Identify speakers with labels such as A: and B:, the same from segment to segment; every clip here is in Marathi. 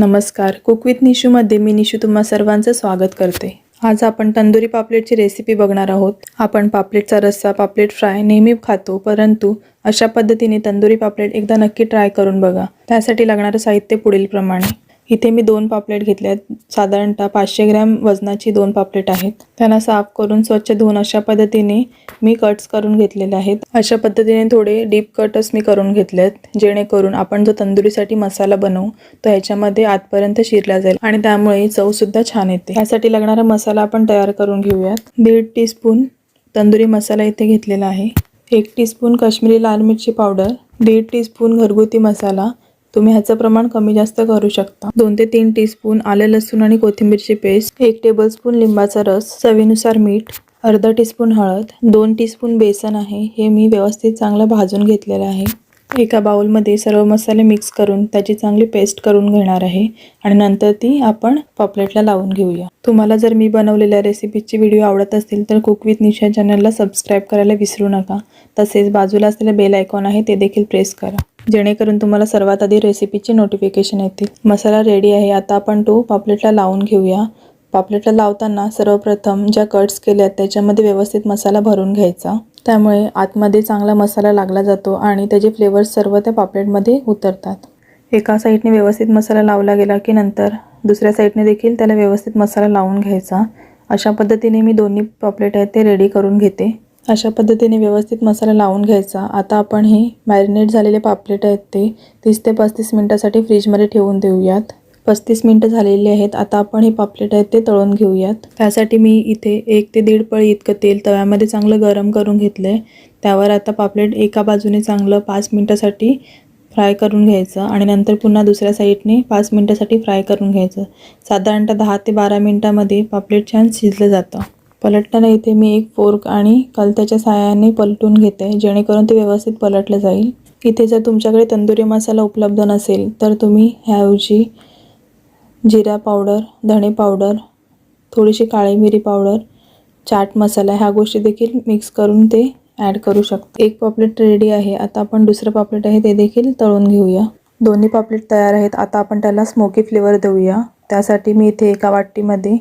A: नमस्कार, कुक विथ निशूमध्ये मी निशू तुम्हा सर्वांचं स्वागत करते। आज आपण तंदुरी पापलेटची रेसिपी बघणार आहोत। आपण पापलेटचा रस्सा, पापलेट फ्राय नेहमी खातो, परंतु अशा पद्धतीने तंदुरी पापलेट एकदा नक्की ट्राय करून बघा। त्यासाठी लागणारे साहित्य पुढील प्रमाणे। इथे मी 2 पापलेट घेतले आहेत। साधारणतः 500 ग्रॅम वजनाची 2 पापलेट आहेत। त्यांना साफ करून स्वच्छ धुवून अशा पद्धतीने मी कट्स करून घेतलेले आहेत। अशा पद्धतीने थोडे डीप कट्स मी करून घेतलेत, जेणेकरून आपण जो तंदुरीसाठी मसाला बनवू तो ह्याच्यामध्ये आतपर्यंत शिरला जाईल आणि त्यामुळे चव सुद्धा छान येते। यासाठी लागणारा मसाला आपण तयार करून घेऊयात। 1.5 टीस्पून तंदुरी मसाला इथे घेतलेला आहे। 1 टीस्पून काश्मीरी लाल मिरची पावडर, 1.5 टीस्पून घरगुती मसाला, तुम्ही ह्याचं प्रमाण कमी जास्त करू शकता। 2 ते 3 टीस्पून आले लसूण आणि कोथिंबीरची पेस्ट, 1 टेबलस्पून लिंबाचा रस, चवीनुसार मीठ, अर्धा टीस्पून हळद, 2 टीस्पून बेसन आहे। हे मी व्यवस्थित चांगलं भाजून घेतलेलं आहे। एका बाउलमध्ये सर्व मसाले मिक्स करून त्याची चांगली पेस्ट करून घेणार आहे आणि नंतर ती आपण पापलेटला लावून घेऊया। तुम्हाला जर मी बनवलेल्या रेसिपीची व्हिडिओ आवडत असतील तर कुक विथ निशा चॅनलला सबस्क्राइब करायला विसरू नका। तसेच बाजूला असलेले बेल आयकॉन आहे ते देखील प्रेस करा, जेणेकरून तुम्हाला सर्वात आधी रेसिपीचे नोटिफिकेशन येतील। मसाला रेडी आहे, आता आपण तो पापलेटला लावून घेऊया। पापलेटला लावताना सर्वप्रथम ज्या कट्स केल्यात त्याच्यामध्ये व्यवस्थित मसाला भरून घ्यायचा, त्यामुळे आतमध्ये चांगला मसाला लागला जातो आणि त्याचे फ्लेवर्स सर्व त्या पापलेटमध्ये उतरतात। एका साईडने व्यवस्थित मसाला लावला गेला की नंतर दुसऱ्या साईडने देखील त्याला व्यवस्थित मसाला लावून घ्यायचा। अशा पद्धतीने मी दोन्ही पापलेट आहेत ते रेडी करून घेते। अशा पद्धतीने व्यवस्थित मसाला लावून घ्यायचा। आता आपण हे मॅरिनेट झालेले पापलेट आहेत ते 30 ते 35 मिनिटांसाठी फ्रीजमध्ये ठेवून देऊयात। 35 मिनिटं झालेली आहेत। आता आपण हे पापलेट आहेत ते तळून घेऊयात। त्यासाठी मी इथे 1 ते 1.5 पळी इतकं तेल तव्यामध्ये चांगलं गरम करून घेतलंय। त्यावर आता पापलेट एका बाजूने चांगलं 5 मिनिटांसाठी फ्राय करून घ्यायचं आणि नंतर पुन्हा दुसऱ्या साईडने 5 मिनिटांसाठी फ्राय करून घ्यायचं। साधारणतः 10 ते 12 मिनिटांमध्ये पापलेट छान शिजलं जातं। पलटताना इथे मी एक फोर्क आणि कलत्याच्या साहाय्याने पलटून घेते, जेणेकरून ते व्यवस्थित पलटलं जाईल। इथे जर तुमच्याकडे तंदुरी मसाला उपलब्ध नसेल तर तुम्ही ह्याऐवजी जिरा पावडर, धणे पावडर, थोडीशी काळी मिरी पावडर, चाट मसाला ह्या गोष्टी देखील मिक्स करून ते ॲड करू शकता। एक पापलेट रेडी आहे। आता आपण दुसरं पापलेट आहे ते देखील तळून घेऊया। दोन्ही पापलेट तयार आहेत। आता आपण त्याला स्मोकी फ्लेवर देऊया। त्यासाठी मी इथे एका वाटीमध्ये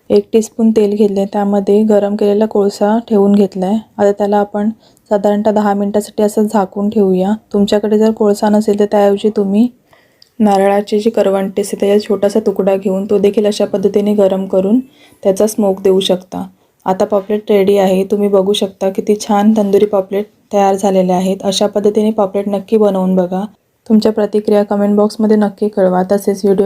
A: 1 टीस्पून तेल घेतले, त्यामध्ये गरम केलेला कोळसा ठेवून घेतलाय। आता त्याला आपण साधारणतः 10 मिनिटांसाठी असं झाकून ठेवूया। तुमच्याकडे जर कोळसा नसेल तर त्याऐवजी तुम्ही नारळाची जी करवंटी असते त्याचा छोटासा तुकडा घेऊन तो देखील अशा पद्धतीने गरम करून त्याचा स्मोक देऊ शकता। आता पापलेट रेडी आहे। तुम्ही बघू शकता किती छान तंदुरी पापलेट तयार झालेले आहेत। अशा पद्धतीने पापलेट नक्की बनवून बघा। तुमच्या प्रतिक्रिया कमेंट बॉक्समध्ये नक्की कळवा। तसेच व्हिडिओ